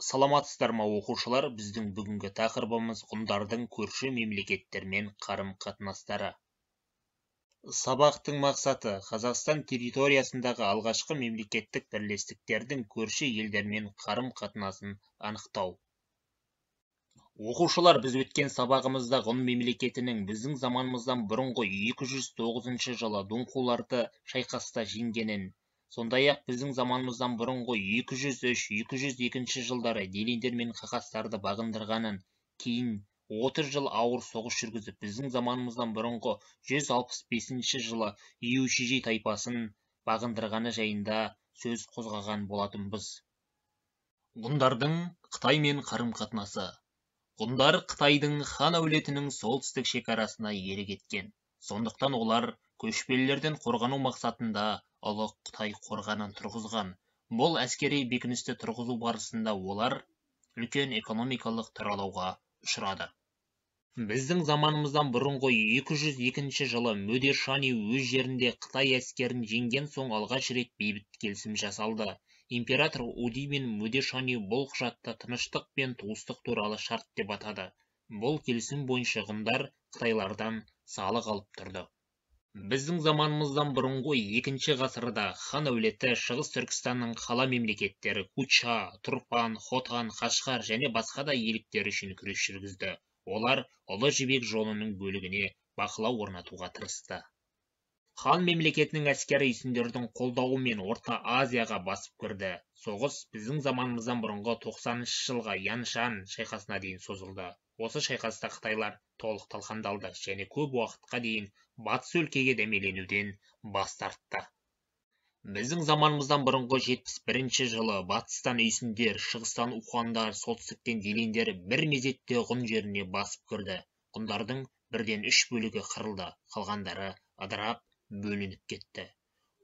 Саламатсыздар ма оқушылар, біздің бүгінгі тақырыбымыз ғұндардың көрші мемлекеттермен қарым-қатынастары. Сабақтың мақсаты Қазақстан территориясындағы алғашқы мемлекеттік бірлестіктердің көрші елдермен қарым-қатынасын анықтау. Оқушылар, біз өткен сабағымызда ғұн мемлекетінің біздің заманымыздан бұрынғы 209 жылы дунхуларды шайқаста жеңгенін, сондай-ақ біздің заманымыздан бұрынғы 203-202 жылдары делиндер мен қақастарды бағындырғанын, кейін 30 жыл ауыр соғыс жүргізіп, біздің заманымыздан бұрынғы 165 жылы Иушижи тайпасын бағындырғаны жайында сөз қозғаған болатынбыз. Ғұндардың Қытаймен қарым-қатынасы. Ғұндар Қытайдың хан әулетінің солтүстік шекарасына иелік еткен. Сондықтан олар көшпелілерден қорғану мақсатында Ұлы Қытай қорғанын тұрғызған. Бұл әскери бекіністі тұрғызу барысында олар үлкен экономикалық тұралауға ұшырады. Біздің заманымыздан бұрынғы 202 жылы Мөде Шани өз жерінде Қытай әскерін жеңген соң алғаш рет бейбіт келісім жасалды. Император Уди мен Мөде Шани бұл құжатты тыныштық пен туыстық туралы шарт деп атады. Бұл келісім бойынша ғұндар Қытайлардан салық алып тұрды. Біздің заманымыздан бұрынғы 2 ғасырда хан әулеті Шығыс Түркістанның қала мемлекеттері Куча, Тұрпан, Хотан, Қашқар және басқа да иеліктері үшін күрес жүргізді. Олар Ұлы Жібек жолының бөлігіне бақылау орнатуға тырысты. Хан мемлекетінің әскери үстіндердің қолдауымен Орта Азияға басып кірді. Соғыс біздің заманымыздан бұрынғы 90 жылға Яншан шайқасына дейін созылды. Осы шайқаста Қытайлар толық талқандалды және көп уақытқа дейін батыс өлкеге дәмеленуден бас тартты. Біздің заманымыздан бұрынғы 71 жылы батыстан үйсіндер, шығыстан ухандар, солтүстіктен делиндер бір мезетте ғұн жеріне басып кірді. Ғұндардың 1/3 бөлігі қырылды, қалғандары ыдырап бөлініп кетті.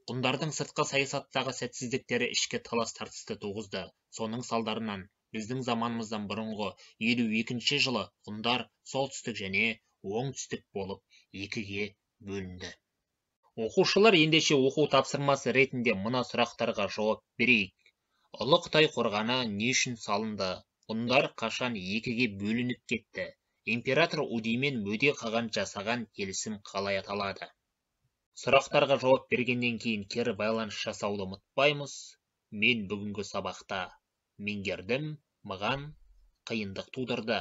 Ғұндардың сыртқы саясаттағы сәтсіздіктері ішкі талас-тартысты туғызды. Соның салдарынан біздің заманымыздан бұрынғы 52 жылы ғұндар солтүстік және оңтүстік болып 2-ге бөлінді. Оқушылар, ендеше оқу тапсырмасы ретінде мына сұрақтарға жауап берейік. Ұлы Қытай қорғаны не үшін салынды? Ғұндар қашан 2-ге бөлініп кетті? Император Уди мен Мөде Қаған жасаған келісім қалай аталады? Сұрақтарға жауап бергеннен кейін кері байланыс жасауды ұмытпаймыз. Мен бүгінгі сабақта меңгердім, маған қиындық тудырды.